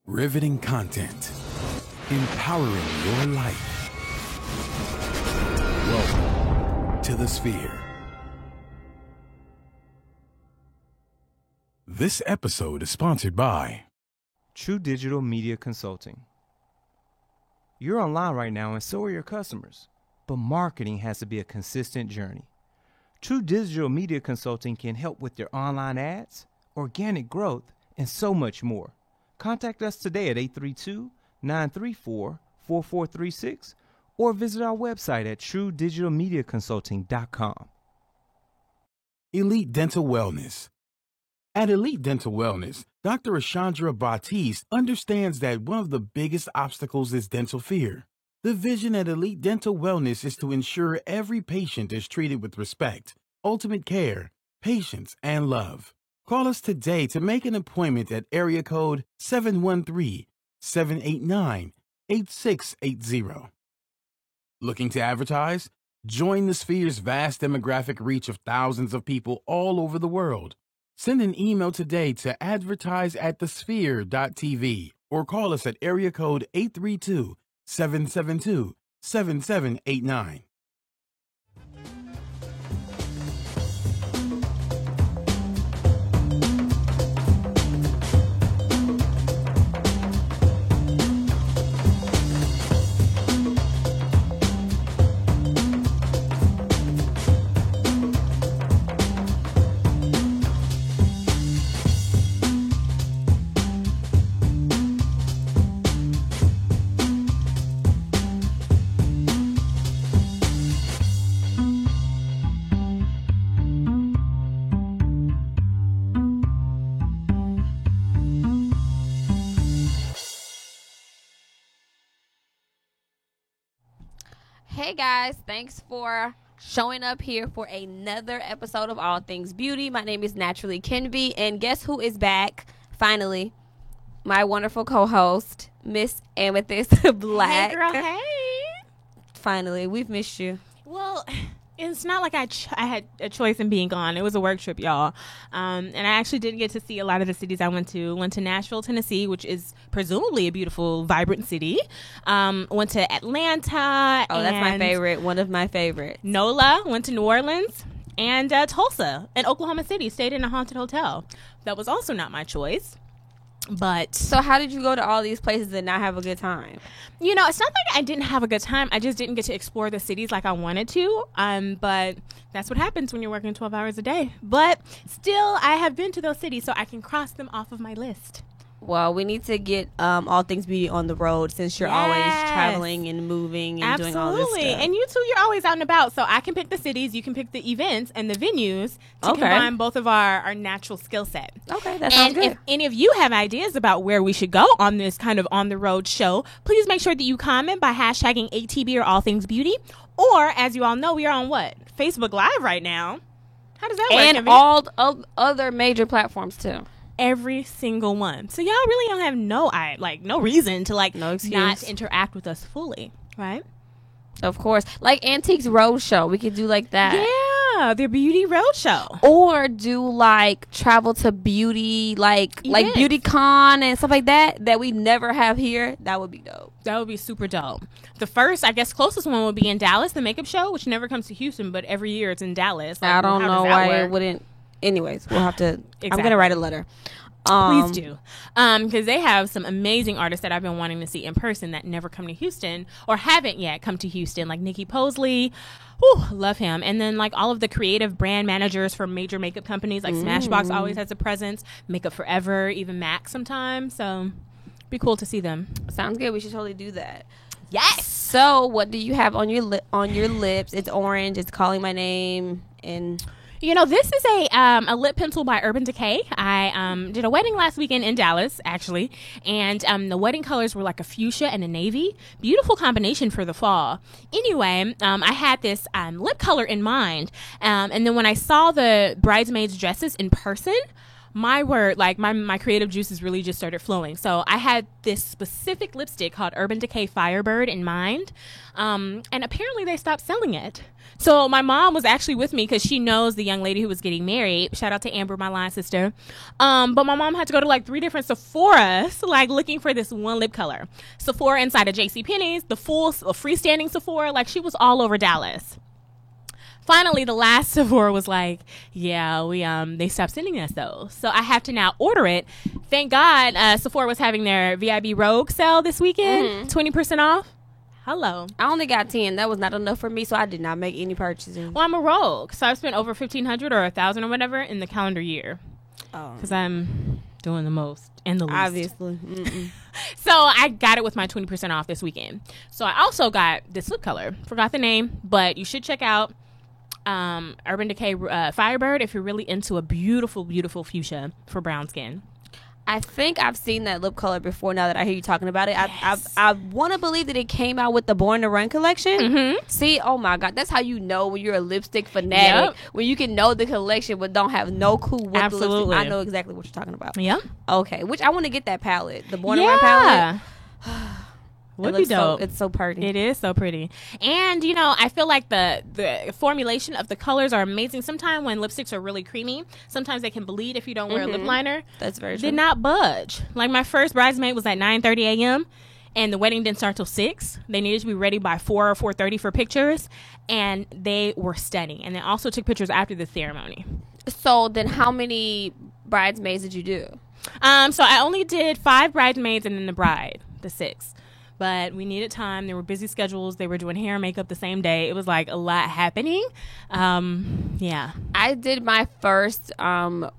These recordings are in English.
Riveting content. Empowering your life. Welcome to The Sphere. This episode is sponsored by True Digital Media Consulting. You're online right now and so are your customers, but marketing has to be a consistent journey. True Digital Media Consulting can help with your online ads, organic growth, and so much more. Contact us today at 832-934-4436 or visit our website at truedigitalmediaconsulting.com. Elite Dental Wellness. At Elite Dental Wellness, Dr. Ashandra Batiste understands that one of the biggest obstacles is dental fear. The vision at Elite Dental Wellness is to ensure every patient is treated with respect, ultimate care, patience, and love. Call us today to make an appointment at area code 713-789-8680. Looking to advertise? Join the Sphere's vast demographic reach of thousands of people all over the world. Send an email today to advertise@thesphere.tv or call us at area code 832-772-7789. Hey guys, thanks for showing up here for another episode of All Things Beauty. My name is Naturally Kenby, and guess who is back? Finally, my wonderful co-host, Miss Amethyst Black. Hey girl, hey. Finally, we've missed you. Well, it's not like I had a choice in being gone. It was a work trip, y'all. And I actually didn't get to see a lot of the cities I went to. Went to Nashville, Tennessee, which is presumably a beautiful, vibrant city. Went to Atlanta. Oh, that's my favorite. One of my favorites. NOLA. Went to New Orleans. And Tulsa and Oklahoma City. Stayed in a haunted hotel. That was also not my choice. But so how did you go to all these places and not have a good time? You know, it's not like I didn't have a good time. I just didn't get to explore the cities like I wanted to. But that's what happens when you're working 12 hours a day. But still, I have been to those cities, so I can cross them off of my list. Well, we need to get All Things Beauty on the road since you're always traveling and moving and doing all this stuff. Absolutely. And you two, you're always out and about, so I can pick the cities, you can pick the events and the venues to combine both of our natural skill set. Okay, that sounds good. And if any of you have ideas about where we should go on this kind of on-the-road show, please make sure that you comment by hashtagging ATB or All Things Beauty. Or, as you all know, we are on what? Facebook Live right now. How does that work? And all other major platforms, too. Every single one. So y'all really don't have no reason to no excuse. Not interact with us fully, right? Of course. Like Antiques Roadshow. We could do like that. Yeah, the Beauty Roadshow. Or do like travel to beauty, like Beauty Con and stuff like that we never have here. That would be dope. That would be super dope. The first, I guess, closest one would be in Dallas, the makeup show, which never comes to Houston, but every year it's in Dallas. I don't know why it wouldn't. Anyways, we'll have to. Exactly. I'm gonna write a letter. Please do, because they have some amazing artists that I've been wanting to see in person that never come to Houston or haven't yet come to Houston, like Nikki Posley. Whew, love him. And then like all of the creative brand managers for major makeup companies, like Smashbox always has a presence. Makeup Forever, even MAC sometimes. So, be cool to see them. Sounds good. We should totally do that. Yes. So, what do you have on your lips? It's orange. It's calling my name and. You know, this is a lip pencil by Urban Decay. I did a wedding last weekend in Dallas, actually, and the wedding colors were like a fuchsia and a navy. Beautiful combination for the fall. Anyway, I had this lip color in mind, and then when I saw the bridesmaids' dresses in person, my word, like my creative juices really just started flowing. So I had this specific lipstick called Urban Decay Firebird in mind, and apparently they stopped selling it. So my mom was actually with me because she knows the young lady who was getting married. Shout out to Amber, my line sister. But my mom had to go to like 3 different Sephoras, like looking for this one lip color. Sephora inside of JCPenney's, the full freestanding Sephora, like she was all over Dallas. Finally, the last Sephora was like, yeah, they stopped sending us those. So I have to now order it. Thank God Sephora was having their VIB Rogue sale this weekend, 20% off. Hello. I only got 10. That was not enough for me, so I did not make any purchases. Well, I'm a rogue, so I've spent over $1,500 or $1,000 or whatever in the calendar year. Because I'm doing the most and the least. Obviously. So I got it with my 20% off this weekend. So I also got this lip color. Forgot the name, but you should check out Urban Decay Firebird if you're really into a beautiful, beautiful fuchsia for brown skin. I think I've seen that lip color before now that I hear you talking about it. Yes. I want to believe that it came out with the Born to Run collection. Mm-hmm. See, oh my God. That's how you know when you're a lipstick fanatic. Yep. When you can know the collection but don't have no clue what Absolutely. the lipstick. I know exactly what you're talking about. Yep. Okay, which I want to get that palette. The Born to Run palette. Would be dope. It's so pretty. It is so pretty. And, you know, I feel like the formulation of the colors are amazing. Sometimes when lipsticks are really creamy, sometimes they can bleed if you don't wear a lip liner. That's very true. Did not budge. Like my first bridesmaid was at 9:30 a.m. and the wedding didn't start till 6. They needed to be ready by 4 or 4:30 for pictures. And they were stunning. And they also took pictures after the ceremony. So then how many bridesmaids did you do? So I only did 5 bridesmaids and then the bride, the 6. But we needed time. There were busy schedules. They were doing hair and makeup the same day. It was like a lot happening. Yeah. I did my first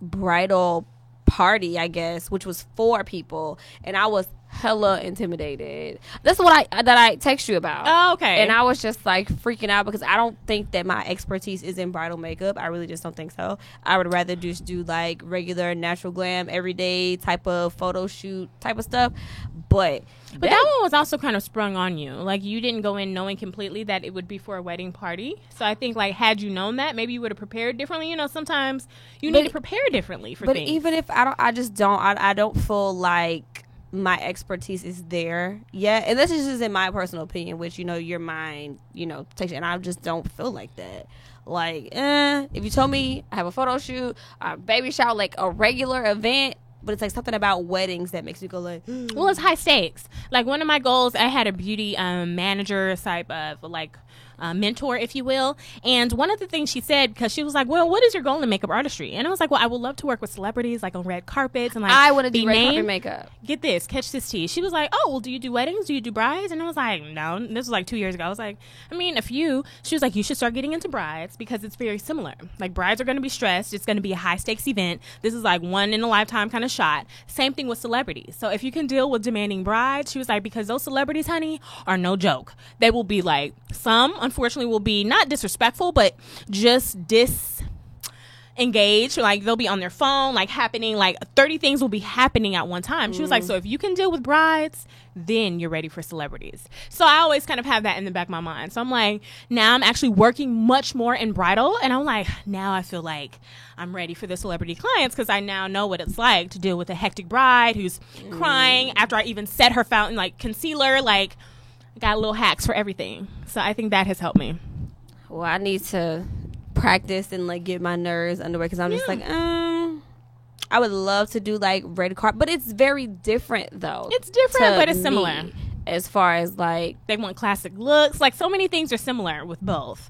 bridal party, I guess, which was 4 people, and I was hella intimidated. That's what I text you about. Oh, okay. And I was just like freaking out because I don't think that my expertise is in bridal makeup. I really just don't think so. I would rather just do like regular natural glam, everyday type of photo shoot type of stuff. But that one was also kind of sprung on you. Like, you didn't go in knowing completely that it would be for a wedding party. So I think, like, had you known that, maybe you would have prepared differently. You know, sometimes you need to prepare differently for things. But even if I don't feel like my expertise is there yet. And this is just in my personal opinion, which, you know, your mind, you know, takes it. And I just don't feel like that. Like, if you told me I have a photo shoot, a baby shower, like a regular event, but it's like something about weddings that makes me go like, well, it's high stakes. Like, one of my goals, I had a beauty manager type of like mentor, if you will. And one of the things she said, because she was like, well, what is your goal in makeup artistry? And I was like, well, I would love to work with celebrities, like on red carpets. And like, I want to do red carpet makeup. Get this, catch this tea. She was like, oh, well, do you do weddings? Do you do brides? And I was like, no. And this was like 2 years ago. I was like, I mean, a few. She was like, you should start getting into brides because it's very similar. Like, brides are going to be stressed. It's going to be a high stakes event. This is like one in a lifetime kind of shot. Same thing with celebrities. So if you can deal with demanding brides, she was like, because those celebrities, honey, are no joke. They will be like, some unfortunately will be not disrespectful, but just disengaged. Like, they'll be on their phone, like happening, like 30 things will be happening at one time. She was like, so if you can deal with brides, then you're ready for celebrities. So I always kind of have that in the back of my mind. So I'm like, now I'm actually working much more in bridal, and I'm like, now I feel like I'm ready for the celebrity clients because I now know what it's like to deal with a hectic bride who's crying after I even set her fountain, like concealer, like got little hacks for everything. So I think that has helped me. Well, I need to practice and like get my nerves under way because I'm just like, I would love to do like red carpet, but it's very different though. It's different, but it's similar. As far as like, they want classic looks. Like, so many things are similar with both.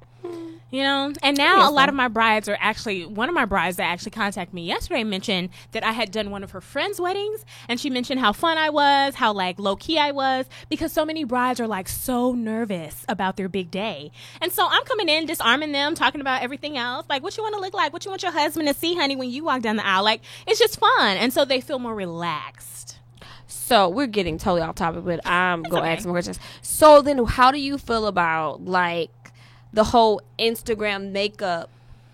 You know, and now a lot of my brides are actually, one of my brides that actually contacted me yesterday mentioned that I had done one of her friends' weddings, and she mentioned how fun I was, how like low key I was, because so many brides are like so nervous about their big day. And so I'm coming in, disarming them, talking about everything else, like what you want to look like, what you want your husband to see, honey, when you walk down the aisle. Like, it's just fun, and so they feel more relaxed. So we're getting totally off topic, but I'm going to ask some more questions. So then, how do you feel about like the whole Instagram makeup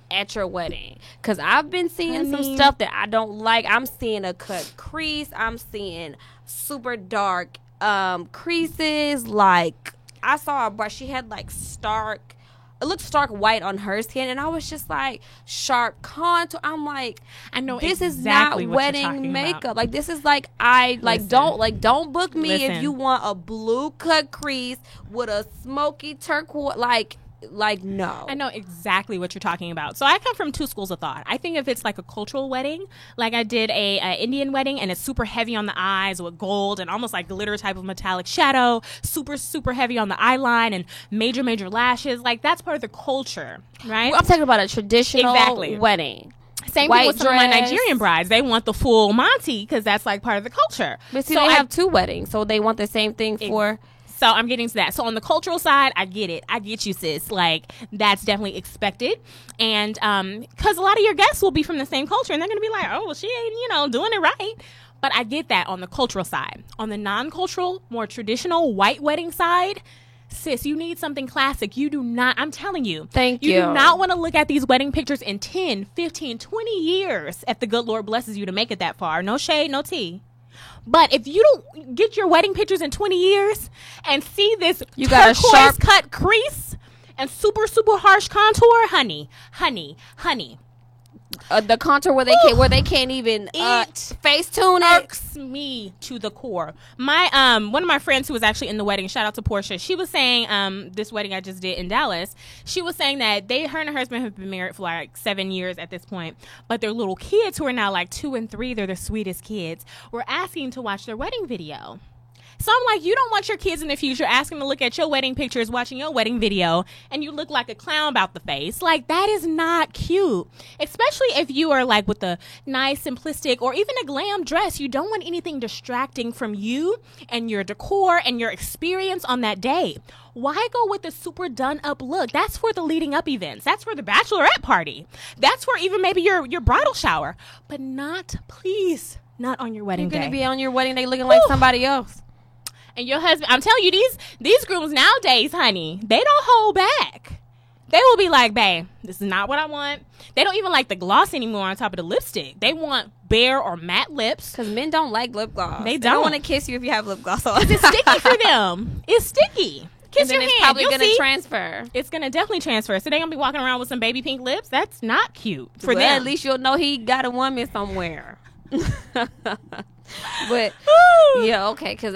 at your wedding? Because I've been seeing some stuff that I don't like. I'm seeing a cut crease. I'm seeing super dark creases. Like, I saw a bride, she had like stark it looked stark white on her skin, and I was just like, sharp contour. I'm like, I know this exactly is not what you're talking wedding makeup. about. Like, this is like, Listen. don't book me if Listen. you want a blue cut crease with a smoky turquoise. Like no. I know exactly what you're talking about. So I come from two schools of thought. I think if it's like a cultural wedding, like I did a Indian wedding, and it's super heavy on the eyes with gold and almost like glitter type of metallic shadow, super, super heavy on the eyeline and major, major lashes. Like, that's part of the culture, right? I'm talking about a traditional wedding. Same White thing with some of my dress. Nigerian brides. They want the full Monty because that's like part of the culture. But see, So they I- have two weddings, so they want the same thing for. So I'm getting to that. So on the cultural side, I get it. I get you, sis. Like, that's definitely expected. And because a lot of your guests will be from the same culture, and they're going to be like, oh, well, she ain't, doing it right. But I get that on the cultural side. On the non-cultural, more traditional white wedding side, sis, you need something classic. You do not, I'm telling you. Thank you. You do not want to look at these wedding pictures in 10, 15, 20 years if the good Lord blesses you to make it that far. No shade, no tea. But if you don't get your wedding pictures in 20 years and see this You got a turquoise sharp cut crease and super, super harsh contour, honey. The contour where they can't even It face tune it. irks me to the core. My one of my friends who was actually in the wedding, shout out to Portia, she was saying this wedding I just did in Dallas, she was saying that her and her husband have been married for like 7 years at this point, but their little kids, who are now like 2 and 3, they're the sweetest kids, were asking to watch their wedding video. So I'm like, you don't want your kids in the future asking to look at your wedding pictures, watching your wedding video, and you look like a clown about the face. Like, that is not cute. Especially if you are like with a nice, simplistic, or even a glam dress. You don't want anything distracting from you and your decor and your experience on that day. Why go with a super done up look? That's for the leading up events. That's for the bachelorette party. That's for even maybe your bridal shower. But not on your wedding You're day. going to be on your wedding day looking like somebody else. And your husband, I'm telling you, these grooms nowadays, honey, they don't hold back. They will be like, babe, this is not what I want. They don't even like the gloss anymore on top of the lipstick. They want bare or matte lips. Because men don't like lip gloss. They don't don't. want to kiss you if you have lip gloss on. It's sticky for them. It's sticky. Kiss And then your it's hand. probably You'll going to see. transfer. It's going to definitely transfer. So they're going to be walking around with some baby pink lips. That's not cute for Well, them. at least you'll know he got a woman somewhere. But yeah, okay, because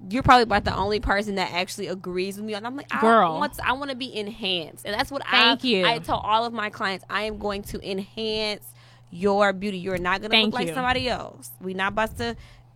you're probably about the only person that actually agrees with me. And I'm like, Girl. I want to be enhanced, and that's what Thank you. I tell all of my clients. I am going to enhance your beauty. You're not going to Thank look like you. somebody else. We're not about to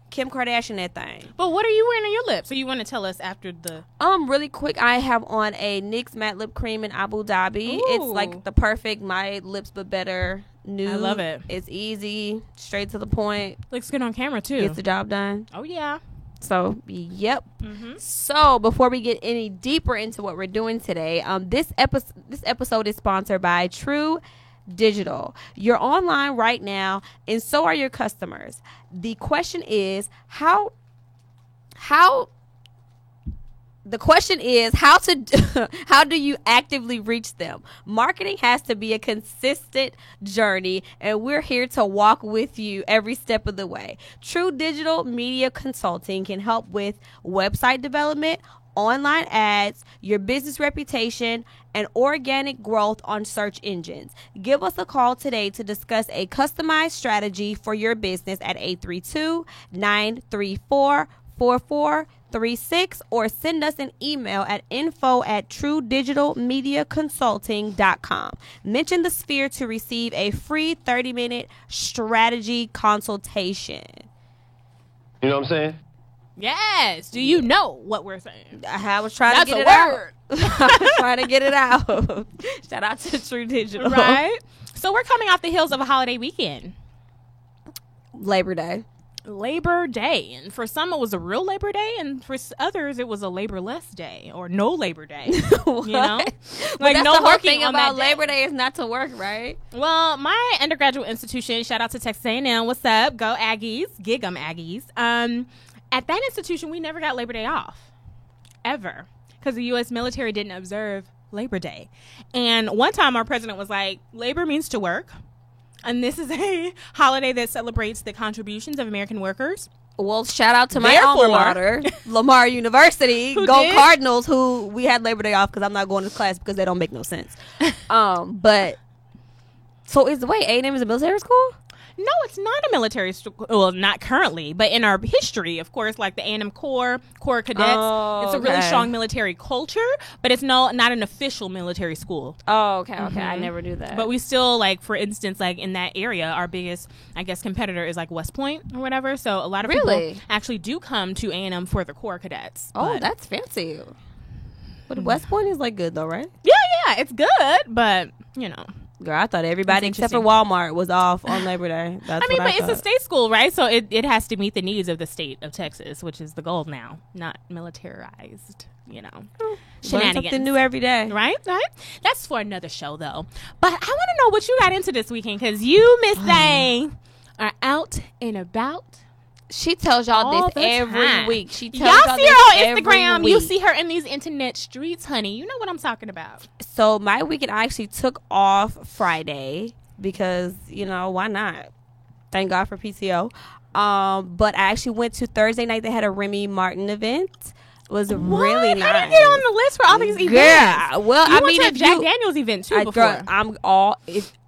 Kim Kardashian that thing. But what are you wearing on your lips? So you want to tell us after the... Really quick, I have on a NYX matte lip cream in Abu Dhabi. It's Ooh. like the perfect My Lips But Better nude. I love it. It's easy, straight to the point, Looks good on camera, too. gets the job done. Oh, yeah. So, yep. Mm-hmm. So, before we get any deeper into what we're doing today, this episode is sponsored by True Digital. You're online right now, and so are your customers. The question is how do you actively reach them? Marketing has to be a consistent journey, and we're here to walk with you every step of the way. True Digital Media Consulting can help with website development, online ads, your business reputation, and organic growth on search engines. Give us a call today to discuss a customized strategy for your business at 832-934-4436 or send us an email at info@truedigitalmediaconsulting.com. Mention the Sphere to receive a free 30-minute strategy consultation. You know what I'm saying? Yes. Do you know what we're saying? I was trying That's to get a it out. word. I was trying to get it out. Shout out to True Digital. Right? So we're coming off the heels of a holiday weekend. Labor Day. Labor Day. And for some, it was a real Labor Day. And for others, it was a labor-less day or no Labor Day. You know? But Like, that's no the whole working thing on about that day. Labor Day is not to work, right? Well, my undergraduate institution, shout out to Texas A&M. What's up? Go Aggies. Gig 'em Aggies. At that institution, we never got Labor Day off. Ever. Because the U.S. military didn't observe Labor Day. And one time our president was like, labor means to work. And this is a holiday that celebrates the contributions of American workers Well, shout out to my Therefore- alma mater, Lamar University. Who Go did? Cardinals, who we had Labor Day off because I'm not going to class because they don't make no sense. But so A&M is a military school? No, it's not a military school. Well, not currently, but in our history, of course, like the A&M Corps Cadets, Oh, it's a really okay. strong military culture, but it's not an official military school. Oh, okay. I never knew that. But we still, like, for instance, like in that area, our biggest, I guess, competitor is like West Point or whatever. So a lot of Really? people actually do come to A&M for the Corps Cadets. oh, But- that's fancy. But West Point is like good though, right? yeah, it's good, but you know. Girl, I thought everybody That's except for Walmart was off on Labor Day. That's I mean, what but it's a thought. state school, right? So it has to meet the needs of the state of Texas, which is the goal now, not militarized, you know. Learn Shenanigans. something new every day. Right? That's for another show, though. But I want to know what you got into this weekend, because you, Miss Thang, are out and about. She tells y'all All this the every time. week. She tells Y'all see this her on every Instagram. You week. see her in these internet streets, honey. You know what I'm talking about. So my weekend, I actually took off Friday because, you know, why not? Thank God for PTO. But I actually went to Thursday night. They had a Remy Martin event. It was really nice. How did you get on the list for all these events? Yeah, well, You I went mean, to a if Jack you, Daniels event too I, before. girl, I'm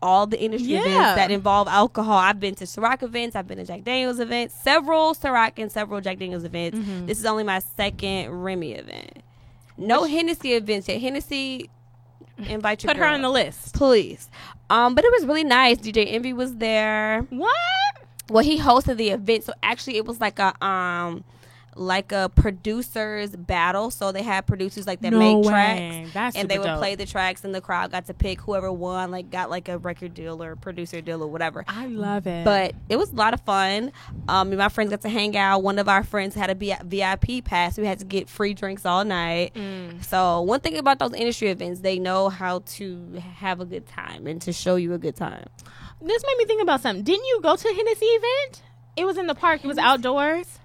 all the industry Yeah. events that involve alcohol. I've been to Ciroc events. I've been to Jack Daniels events, several Ciroc and several Jack Daniels events. Mm-hmm. This is only my second Remy event. No Hennessy events yet. Hennessy, invite your Put her girl. on the list. Please. But it was really nice. DJ Envy was there. What? Well, he hosted the event, so actually it was like a producers battle. So they had producers like that No make way. tracks, That's and they super would dope. play the tracks, and the crowd got to pick whoever won. Like got like a record deal or producer deal or whatever. I love it. But it was a lot of fun. Me and my friends got to hang out. One of our friends had a VIP pass. We had to get free drinks all night. So one thing about those industry events, they know how to have a good time and to show you a good time. This made me think about something. Didn't you go to a Hennessy event? It was in the park. It was outdoors.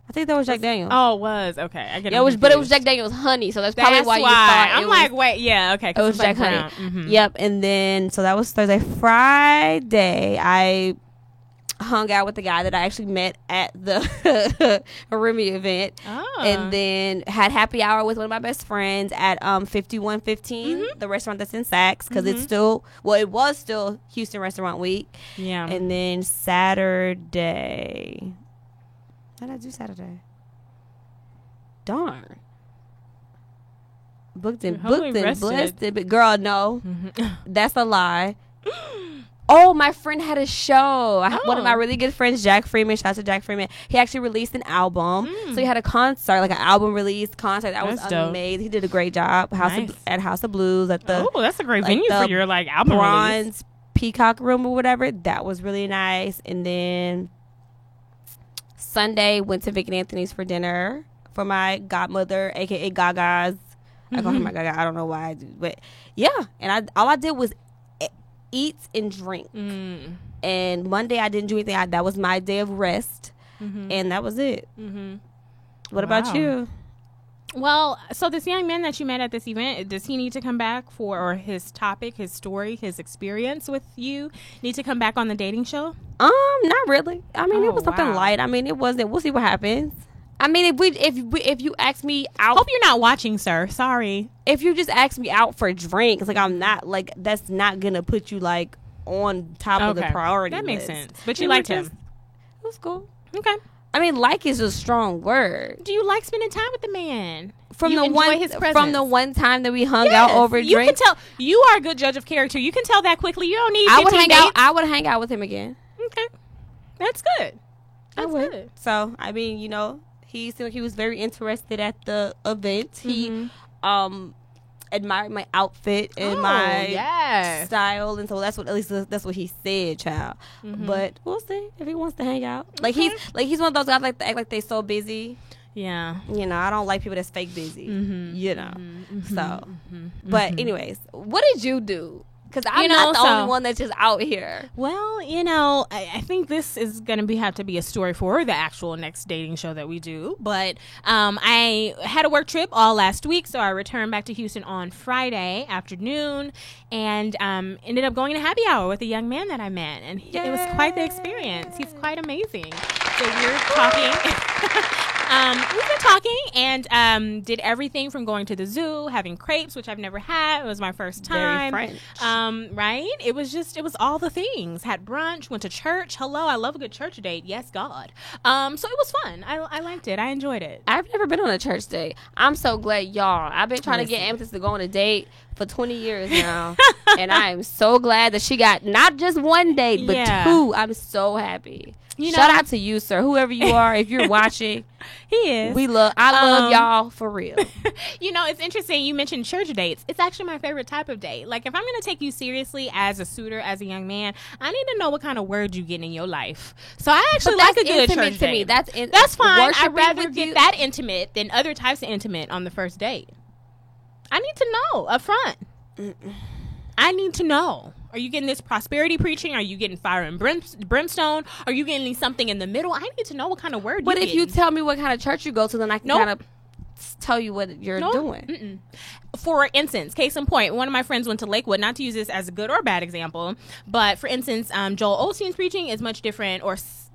I think that was Jack Daniels. Oh, it was. Okay. I get Yeah, but it was Jack Daniels Honey, so that's probably That's why you why. thought I'm it like, was, wait, yeah, okay. it was Jack Honey. Mm-hmm. Yep, and then so that was Thursday. Friday, I hung out with the guy that I actually met at the Remy event, Oh. and then had happy hour with one of my best friends at 5115, the restaurant that's in Saks, because it's still it was still Houston Restaurant Week. Yeah. And then Saturday, what did I do Saturday? Darn. Booked and Holy blessed rested. it, but girl, no, that's a lie. Oh, my friend had a show. One of my really good friends, Jack Freeman. Shout out to Jack Freeman. He actually released an album, so he had a concert, like an album release concert. That was That's dope. amazing. He did a great job. Nice. At House of Blues at the Oh, that's a great like venue the for your like album release. Bronze Peacock Room or whatever. That was really nice. And then Sunday went to Vic and Anthony's for dinner for my godmother, aka Gaga's. I call her my Gaga. I don't know why I do, but yeah. And all I did was eat and drink. And Monday I didn't do anything. That was my day of rest, and that was it. What about Wow. you? Well, so this young man that you met at this event, does he need to come back for, or his topic, his story, his experience with you need to come back on the dating show? Not really. I mean, Oh, it was something wow. light. I mean, it wasn't. We'll see what happens. I mean, if you ask me out, Hope you're not watching, sir. Sorry. if you just ask me out for drinks, like I'm not like that's not gonna put you like on top of the Okay. priority. That makes list. sense. But you It liked was him. just- It was cool. Okay. I mean, like is a strong word. Do you like spending time with the man? From You the enjoy one his from the presence? one time that we hung Yes. out over You drinks, can tell. You are a good judge of character. You can tell that quickly. You don't need I would 15 hang dates. out. I would hang out with him again. Okay. That's good. I That's would. good. So I mean, you know, he seemed like he was very interested at the event. He Mm-hmm. admired my outfit and Oh, my yes. style, and so that's what he said, child. But we'll see if he wants to hang out. Like he's one of those guys like to act like they so busy. Yeah. You know, I don't like people that's fake busy. Mm-hmm. You know, so. But anyways, what did you do? Because I'm You know, not the so- only one that's just out here. Well, you know, I think this is going to have to be a story for the actual next dating show that we do. But I had a work trip all last week, so I returned back to Houston on Friday afternoon and ended up going to happy hour with a young man that I met. And it was quite the experience. He's quite amazing. So we're talking. We've been talking and did everything from going to the zoo, having crepes, which I've never had. It was my first time. Very French. Right? It was all the things. Had brunch, went to church. Hello, I love a good church date. Yes, God. So it was fun. I liked it. I enjoyed it. I've never been on a church date. I'm so glad, y'all. I've been trying to get Amethyst to go on a date for 20 years now. And I am so glad that she got not just one date, but two. I'm so happy. Shout out to you, sir. Whoever you are, if you're watching. He is. I love y'all for real. It's interesting. You mentioned church dates. It's actually my favorite type of date. Like, if I'm going to take you seriously as a suitor, as a young man, I need to know what kind of words you get in your life. So I actually like a good church to date. Me. That's fine. I'd rather get that intimate than other types of intimate on the first date. I need to know up front. I need to know. Are you getting this prosperity preaching? Are you getting fire and brimstone? Are you getting something in the middle? I need to know what kind of word But you're if you tell me what kind of church you go to, then I can kind of tell you what you're doing. Mm-mm. For instance, case in point, one of my friends went to Lakewood, not to use this as a good or bad example, but for instance, Joel Osteen's preaching is much different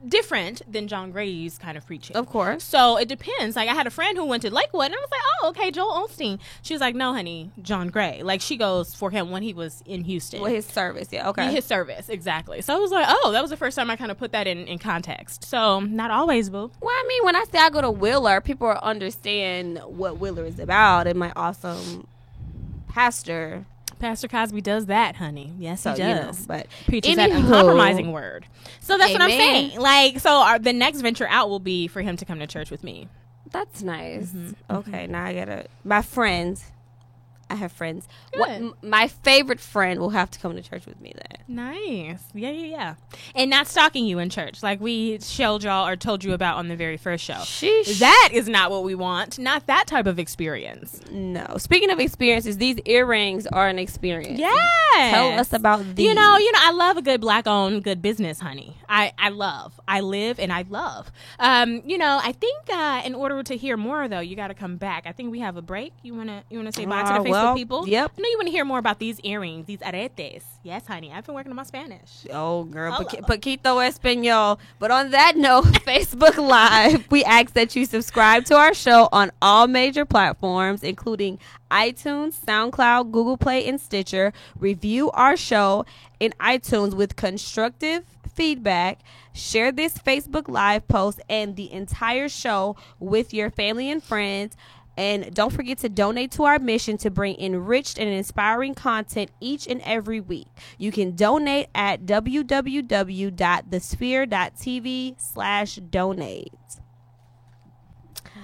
different than John Gray's kind of preaching. Of course. So it depends. Like, I had a friend who went to Lakewood, and I was like, oh, okay, Joel Osteen. She was like, no, honey, John Gray. Like, she goes for him when he was in Houston. Well, his service, yeah, okay. His service, exactly. So I was like, oh, that was the first time I kind of put that in context. So, not always, boo. Well, I mean, when I say I go to Wheeler, people understand what Wheeler is about and my awesome pastor. Pastor Cosby does that, honey. Yes, he does. But preaches that uncompromising word. So that's what I'm saying. Like, so the next venture out will be for him to come to church with me. That's nice. Okay, now I have friends. My favorite friend will have to come to church with me then. Nice. Yeah. And not stalking you in church like we showed y'all or told you about on the very first show. Sheesh. That is not what we want. Not that type of experience. No. Speaking of experiences, these earrings are an experience. Yes. Tell us about these. I love a good black-owned, good business, honey. I live and I love. I think in order to hear more, though, you got to come back. I think we have a break. You wanna say bye to the Facebook people? Yep. I know you want to hear more about these earrings, these aretes. Yes, honey. I've been working on my Spanish. Oh, girl. Poquito español. But on that note, Facebook Live, we ask that you subscribe to our show on all major platforms, including iTunes, SoundCloud, Google Play, and Stitcher. Review our show in iTunes with constructive feedback. Share this Facebook Live post and the entire show with your family and friends. And don't forget to donate to our mission to bring enriched and inspiring content each and every week. You can donate at www.thesphere.tv/donate.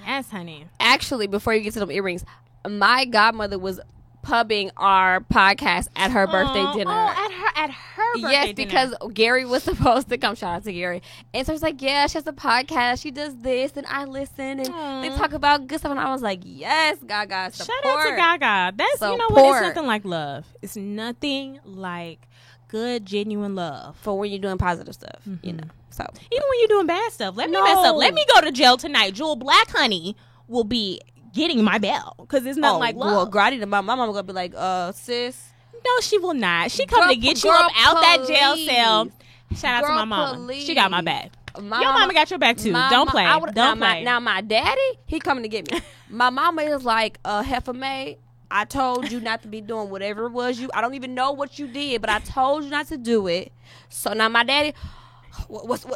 Yes, honey. Actually, before you get to them earrings, my godmother was pubbing our podcast at her birthday dinner. At her birthday yes, dinner. because Gary was supposed to come. Shout out to Gary. And so I was like, yeah, she has a podcast. She does this, and I listen, and they talk about good stuff. And I was like, yes, Gaga, support. Shout out to Gaga. That's support. You know what? It's nothing like love. It's nothing like good, genuine love for when you're doing positive stuff. You know, so even when you're doing bad stuff, let me mess up. Let me go to jail tonight. Jewel Black, honey, will be getting my bell because it's not like love. Well, Grady, my mama gonna be like, sis. No, she will not. She coming to get you up out that jail cell. Shout out to my mama. Please. She got my back. Your mama got your back too. Don't play. Don't play. Now my daddy, he coming to get me. My mama is like, Heifer May, I told you not to be doing whatever it was I don't even know what you did, but I told you not to do it. So now my daddy,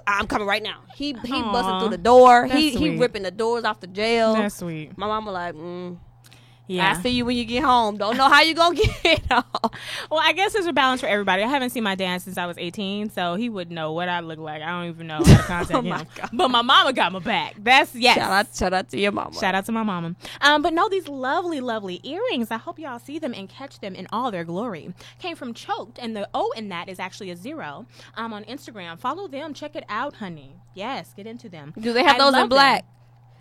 I'm coming right now. He busting through the door. He ripping the doors off the jail. That's sweet. My mama like, yeah. I see you when you get home. Don't know how you gonna get home. Well, I guess there's a balance for everybody. I haven't seen my dad since I was 18, so he would know what I look like. I don't even know how to contact him. God. But my mama got my back. That's yes. Shout out to your mama. Shout out to my mama. But no, these lovely, lovely earrings. I hope y'all see them and catch them in all their glory. Came from Choked, and the O in that is actually a 0. On Instagram, follow them. Check it out, honey. Yes, get into them. Do they have those in black? Them.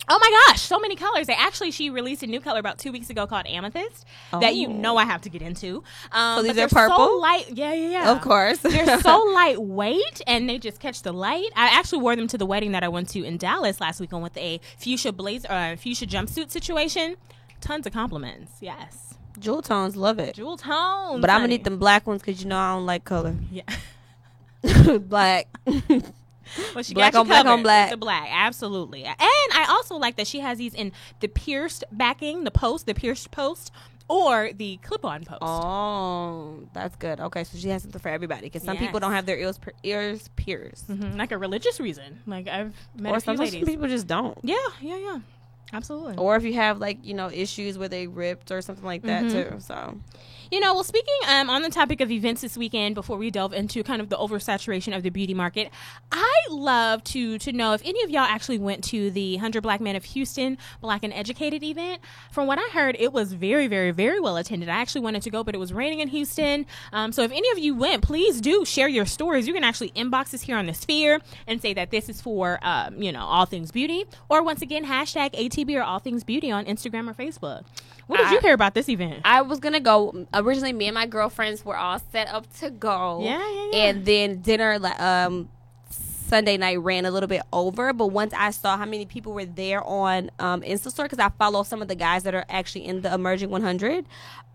Oh my gosh, so many colors. She released a new color about 2 weeks ago called Amethyst that I have to get into. So these are purple? So light. Yeah. Of course. They're so lightweight and they just catch the light. I actually wore them to the wedding that I went to in Dallas last weekend with a fuchsia fuchsia jumpsuit situation. Tons of compliments. Yes. Jewel tones, love it. Jewel tones. But I'm going to need them black ones because I don't like color. Yeah. Black. Well, she Black got you on black covered on black. with the black, absolutely. And I also like that she has these in the pierced backing, the pierced post, or the clip-on post. Oh, that's good. Okay, so she has something for everybody because some Yes. people don't have their ears pierced, Like a religious reason. Like I've met or a few sometimes ladies. some people just don't. Yeah, absolutely. Or if you have like issues where they ripped or something like that too. So Well, speaking on the topic of events this weekend, before we delve into kind of the oversaturation of the beauty market, I love to know if any of y'all actually went to the 100 Black Men of Houston Black and Educated event. From what I heard, it was very, very, very well attended. I actually wanted to go, but it was raining in Houston. So if any of you went, please do share your stories. You can actually inbox us here on the Sphere and say that this is for, all things beauty. Or once again, hashtag ATB or all things beauty on Instagram or Facebook. What did you hear about this event? I was gonna go. Originally, me and my girlfriends were all set up to go. Yeah. And then dinner, Sunday night ran a little bit over. But once I saw how many people were there on Instastory, because I follow some of the guys that are actually in the Emerging 100,